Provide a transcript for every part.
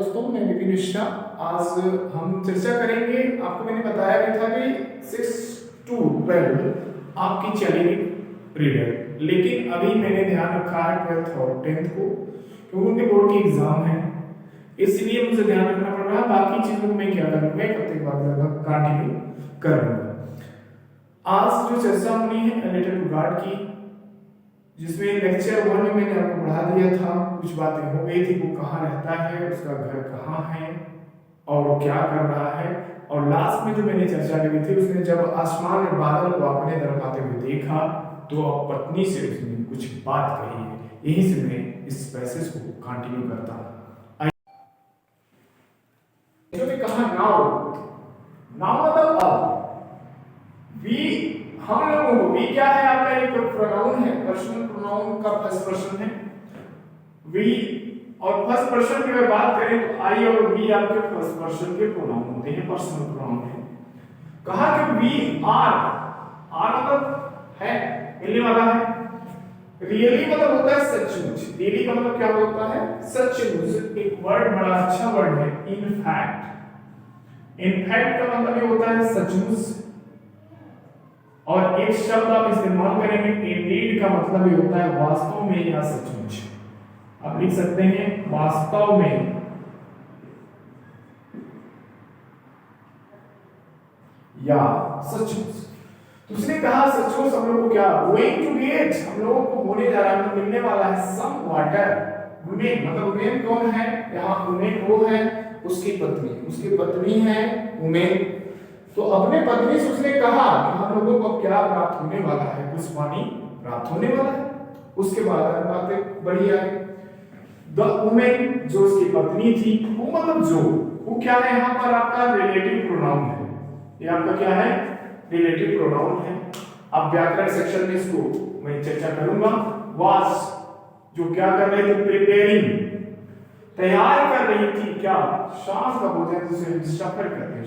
दोस्तों, मैं विपिन मिश्रा। आज हम चर्चा करेंगे। आपको मैंने बताया भी था कि 6 to 12 आपकी चलेगी पीरियड, लेकिन अभी मैंने ध्यान रखा है 12th और 10th को, क्योंकि उनके बोर्ड की एग्जाम है, इसलिए मुझे ध्यान रखना पड़ रहा है। बाकी चीजों को मैं क्या करूंगा, एक हफ्ते के बाद लगभग कंटिन्यू करूंगा। आज जो चर्चा होनी है रिलेटेड टू गार्ड की, जिसमें लेक्चर 1 में मैंने आपको पढ़ा दिया था, कुछ बातें हो गई थी, वो कहाँ रहता है, उसका घर कहाँ है और वो क्या कर रहा है। और लास्ट में जो मैंने चर्चा करी थी, उसने जब आसमान में बादल को अपने तरफ आते हुए देखा तो अब पत्नी से उसने कुछ बात कही है। यही से मैं इस पैसेज को कंटिन्यू करता हूँ। जो भी कहा नाउ, नाउ मतलब अब वी, हम लोगों को वी क्या है, आपका एक प्रोनाउन है, पर्सनल प्रोनाउन का फर्स्ट पर्सन है वी। और फर्स्ट पर्सन की अगर बात करें तो आई और वी आपके फर्स्ट पर्सन के प्रोनाउन होते हैं, पर्सनल प्रोनाउन है। कहा कि वी आर, आर मतलब है, मिलने वाला है। रियली मतलब होता है सचमुच, रियली का मतलब क्या होता है, सचमुच। एक वर्ड बड़ा अच्छा वर्ड है, इनफैक्ट। इनफैक्ट का मतलब ये होता है सचमुच। और एक शब्द आप इस्तेमाल करेंगे, इंडीड का मतलब ये होता है वास्तव में या सचमुच। आप लिख सकते हैं वास्तव में या सचमुच। तो उसने कहा सचमुच हम लोग को क्या, गोइंग टू गेट, हम लोगों को होने जा रहा है, मिलने वाला है सम वाटर। वुमेन मतलब वुमेन कौन है, यहाँ वुमेन वो है उसकी पत्नी, उसकी पत्नी है वुमेन। तो अपने पत्नी से उसने कहा कि हम लोगों को क्या प्राप्त होने वाला है, कुछ पानी प्राप्त होने वाला है। उसके बाद बातें बढ़ी आई। द वुमेन जो उसकी पत्नी थी, वो मतलब जो, वो क्या है, यहाँ पर आपका रिलेटिव प्रोनाउन है। ये आपका क्या है, रिलेटिव प्रोनाउन है। अब व्याकरण सेक्शन में इसको मैं चर्चा करूंगा। वाज जो क्या कर रहे थे, प्रिपेयरिंग, तैयार कर रही थी क्या, शाम का भोजन जिसे हम सफर करते हैं,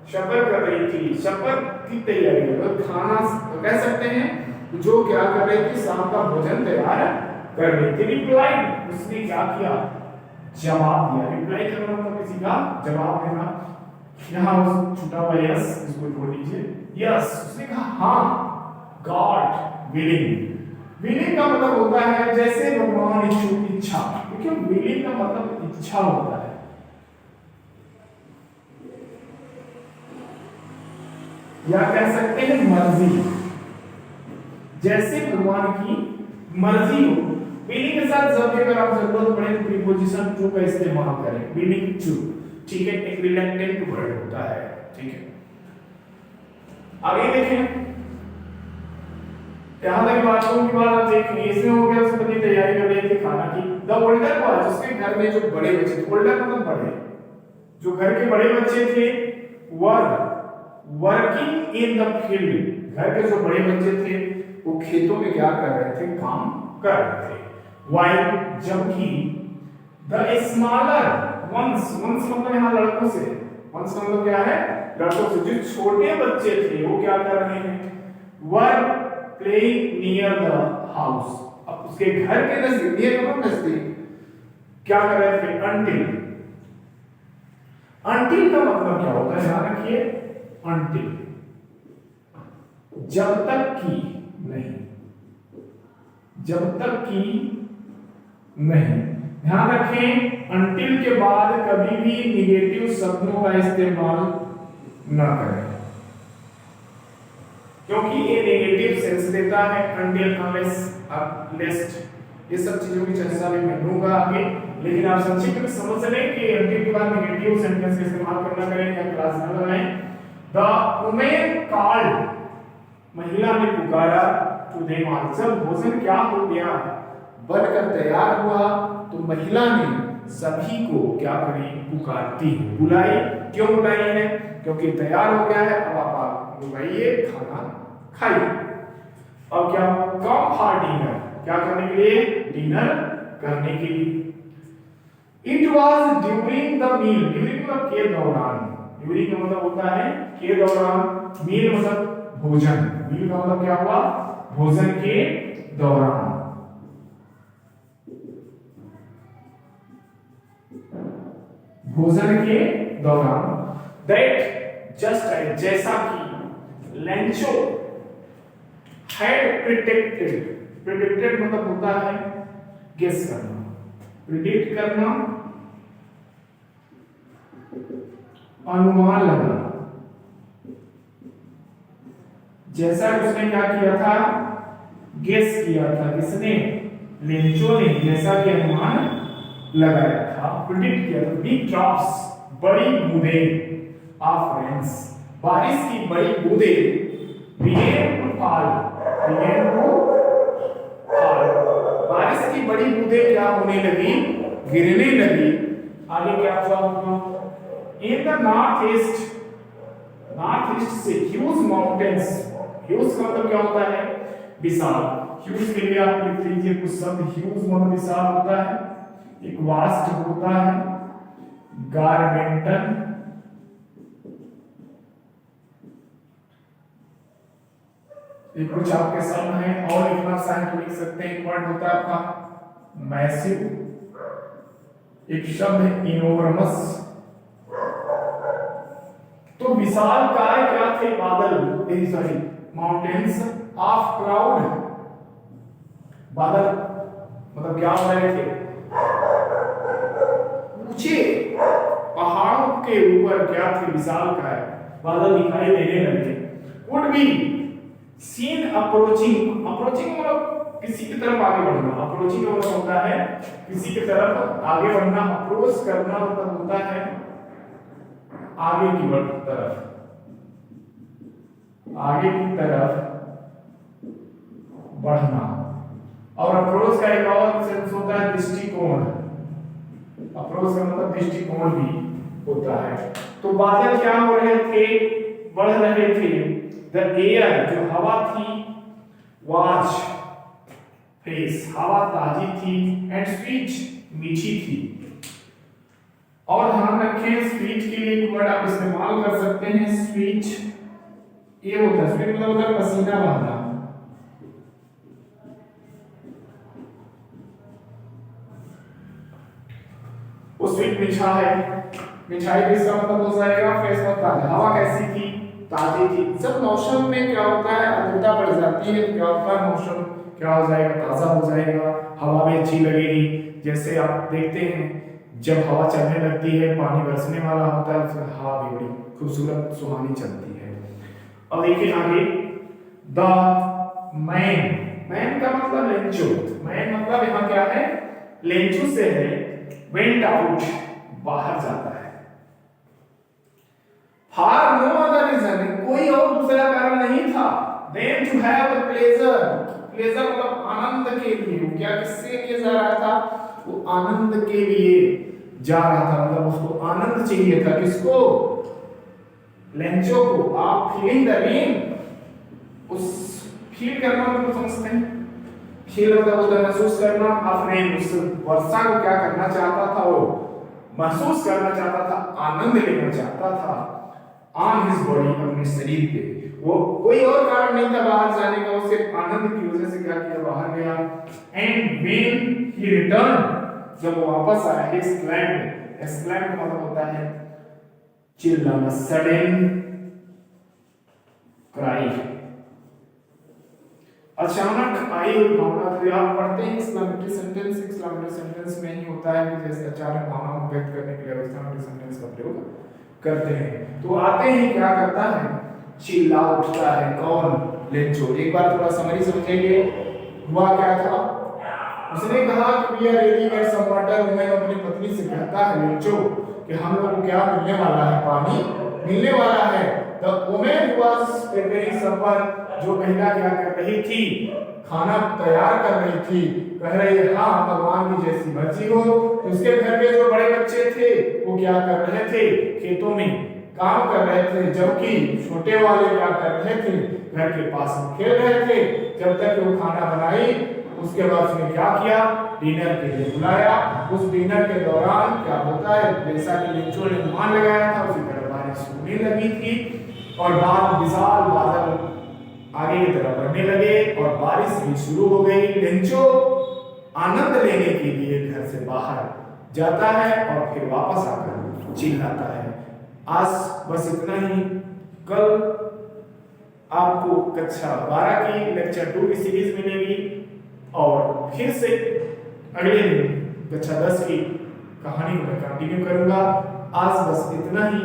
सफर कर रही थी, सफर की तैयारी, मतलब खाना तो कह सकते हैं, जो क्या कर रही थी, शाम का भोजन तैयार कर रही थी। रिप्लाई, उसने क्या किया, जवाब दिया। रिप्लाई करना मतलब किसी का जवाब देना। यहाँ उस छूटा हुआ यस, इसको जोड़ लीजिए, यस। उसने कहा हाँ, गॉड विलिंग। विलिंग का मतलब होता है जैसे भगवान इच्छुक, इच्छा। देखिए विलिंग का मतलब इच्छा होता है। या कह सकते हैं मर्जी, जैसे भगवान की मर्जी हो। विलिंग के साथ जब भी अगर आप जरूरत पड़े तो प्रीपोजिशन टू का इस्तेमाल करें, विलिंग टू, ठीक है, एक रिलेटेड वर्ड होता है, ठीक है। आगे देखें, यहां तक बातों की बात आप देखिए, इसमें हो गया उसकी पत्नी तैयारी कर रही थी खाना की। द ओल्डर बॉय, जिसके घर में जो बड़े बच्चे थे, ओल्डर मतलब बड़े, जो घर के बड़े बच्चे थे, वर्किंग इन द फील्ड, घर के जो बड़े बच्चे थे वो खेतों में क्या कर रहे थे, काम कर रहे थे। वाइल जबकि द स्मॉलर वंस, वंस मतलब यहाँ लड़कों से, वंस मतलब क्या है, लड़कों से, जो छोटे बच्चे थे वो क्या कर रहे हैं, were playing near the house. अब उसके घर के नजदीक, नियर मतलब नजदीक, क्या कर रहे थे, अंटिल। अंटिल का मतलब क्या होता है, ध्यान रखिए, अंटिल जब तक की नहीं, जब तक की नहीं। ध्यान रखें, अंटिल के बाद कभी भी निगेटिव शब्दों का इस्तेमाल ना करें, क्योंकि ये नेगेटिव सेंस देता है। अंटिल, अनलेस, लेस्ट, ये सब चीजों की चर्चा में मैं लूंगा आगे, लेकिन आप संक्षिप्त में समझ लें कि अंटिल के बाद नेगेटिव सेंटेंस का इस्तेमाल करना करें या क्लास न लगाएं। द वुमेन कॉल्ड, महिला ने पुकारा, टू देम ऑल, जब भोजन क्या हो गया, बनकर तैयार हुआ, तो महिला ने सभी को क्या करी, पुकारती है, बुलाई। क्यों बुलाई है, क्योंकि तैयार हो गया है, अब आप बुलाइए, खाना खाइए। अब क्या, कम फॉर डिनर, क्या करने के लिए, डिनर करने के लिए। It was during the meal, during मतलब के दौरान, ड्यूरिंग का मतलब होता है के दौरान, मील मतलब भोजन, मील का मतलब क्या हुआ, भोजन के दौरान। भोजन के दौरान दैट जस्ट जैसा कि लेंचो हैड प्रिडिक्टेड मतलब होता है गेस करना, प्रिडिक्ट करना, अनुमान लगाना। जैसा कि उसने क्या किया था, गेस किया था, किसने, लेंचो ने, जैसा कि अनुमान लगाया था, प्रिडिक्ट किया था। बिग ड्रॉप्स बड़ी बूंदें ऑफ रेन्स बारिश की बड़ी बूंदें बिगेन टू फॉल बारिश की बड़ी बूंदें क्या होने लगी, गिरने लगी। आगे क्या हुआ, इन द नॉर्थ ईस्ट से ह्यूज माउंटेन्स, ह्यूज का मतलब क्या होता है, विशाल। ह्यूज के लिए आप लिख लीजिए कुछ शब्द, ह्यूज मतलब विशाल होता है, एक वास्ट होता है, गारमेंटन, ये कुछ आपके शब्द हैं। और लिखना चाहें तो लिख सकते हैं। एक वर्ड होता है आपका मैसिव, एक शब्द है इनोरमस। तो विशाल काय क्या थे, बादल, सॉरी माउंटेन्स ऑफ क्लाउड, बादल मतलब क्या हो रहे थे, ऊंचे पहाड़ों के ऊपर क्या थे, विशाल काय बादल दिखाई देने लगे। Would be seen approaching, approaching मतलब किसी की तरफ आगे बढ़ना, अप्रोचिंग मतलब होता है किसी की तरफ आगे बढ़ना, अप्रोच करना मतलब होता है आगे की तरफ, आगे की तरफ बढ़ना। और अप्रोच का एक और सेंस होता है दृष्टिकोण, अप्रोच का मतलब दृष्टिकोण भी होता है। तो बादल क्या हो रहे थे, बढ़ रहे थे। द एयर जो हवा थी, वाज फ्रेश, हवा ताजी थी, एंड स्वीट मीठी थी। और ध्यान रखें स्पीच के लिए एक वर्ड आप इस्तेमाल कर सकते हैं, स्पीच। ये होता है स्पीच मतलब होता है पसीना बहाना। वो स्वीट मीठा है, मिठाई भी इसका मतलब हो जाएगा फ्रेश होता है। हवा कैसी थी, ताजी थी। जब मौसम में क्या होता है, आर्द्रता बढ़ जाती है, क्या होता है, मौसम क्या हो जाएगा, ताजा हो जाएगा, हवा भी अच्छी लगेगी। जैसे आप देखते हैं जब हवा चलने लगती है, पानी बरसने वाला होता है, उसमें हवा भी बड़ी खूबसूरत सुहानी चलती है। अब देखिए आगे, द मैन का मतलब लेंचो, मैन मतलब यहाँ क्या है, लेंचो से है, वेंट आउट बाहर जाता है। फॉर नो अदर रीजन, कोई और दूसरा कारण नहीं था, then to have a pleasure, pleasure मतलब आनंद के लिए। क्या किसके लिए जा रहा था, वो आनंद के लिए जा रहा था, मतलब उसको आनंद चाहिए था। किसको, लेंचो को। आप फीलिंग द रेन, उस फील करना मतलब समझते हैं, फील मतलब होता है महसूस करना। आप रेन उस वर्षा को क्या करना चाहता था, वो महसूस करना चाहता था, आनंद लेना चाहता था। ऑन हिज बॉडी, अपने शरीर पे। वो कोई और कारण नहीं था बाहर जाने का, वो सिर्फ आनंद की वजह से क्या किया, बाहर गया। एंड व्हेन ही रिटर्न, जब वो वापस आया, एक्सक्लेम्ड मतलब होता है चिल्लाना, सडन क्राई, अचानक आई हुई भावना। तो आप पढ़ते हैं एक्सक्लेमेटरी सेंटेंस, एक्सक्लेमेटरी सेंटेंस में ही होता है कि जैसे अचानक भावना को व्यक्त करने के लिए एक्सक्लेमेटरी सेंटेंस का प्रयोग करते हैं। तो आते ही क्या करता है, चिल्ला उठता है। कौन, लेंचो। एक बार थोड़ा समरी समझेंगे, हुआ क्या था। उसने कहा कि we are ready get some water, मैं अपनी पत्नी से कहता है लेंचो कि हम लोग को क्या मिलने वाला है, पानी मिलने वाला है। द वुमन वाज प्रिपेयरिंग सपर, जो महिला क्या कर रही थी, खाना तैयार कर रही थी। कह रही है हाँ भगवान की जैसी मर्जी हो। तो उसके घर के जो बड़े बच्चे थे वो क्या कर रहे थे, खेतों में काम कर रहे थे, जबकि छोटे वाले क्या कर रहे थे, घर के पास में खेल रहे थे। जब तक वो खाना बनाई, उसके बाद उसने क्या किया, डिनर के लिए बुलाया। उस डिनर के दौरान क्या होता है, जैसा कि लेंचो ने अनुमान लगाया था उसी तरह बारिश होने लगी थी। और बाद विशाल बादल आगे की तरफ बढ़ने लगे और बारिश भी शुरू हो गई। लेंचो आनंद लेने के लिए घर से बाहर जाता है और फिर वापस आकर चिल्लाता है। आज बस इतना ही। कल आपको कक्षा 12 की लेक्चर 2 की सीरीज मिलेगी और फिर से अगले दिन कक्षा 10 की कहानी को मैं कंटिन्यू करूंगा। आज बस इतना ही।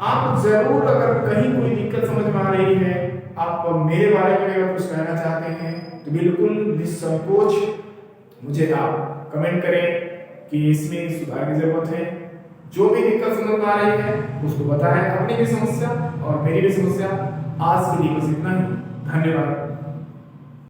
आप जरूर अगर कहीं कोई दिक्कत समझ में आ रही है, आप मेरे बारे में अगर कुछ कहना चाहते हैं तो बिल्कुल निसंकोच मुझे आप कमेंट करें कि इसमें सुधार की जरूरत है। जो भी दिक्कत समझ में आ रही है उसको बताएं, अपनी भी समस्या और मेरी भी समस्या। आज के लिए बस इतना ही। धन्यवाद।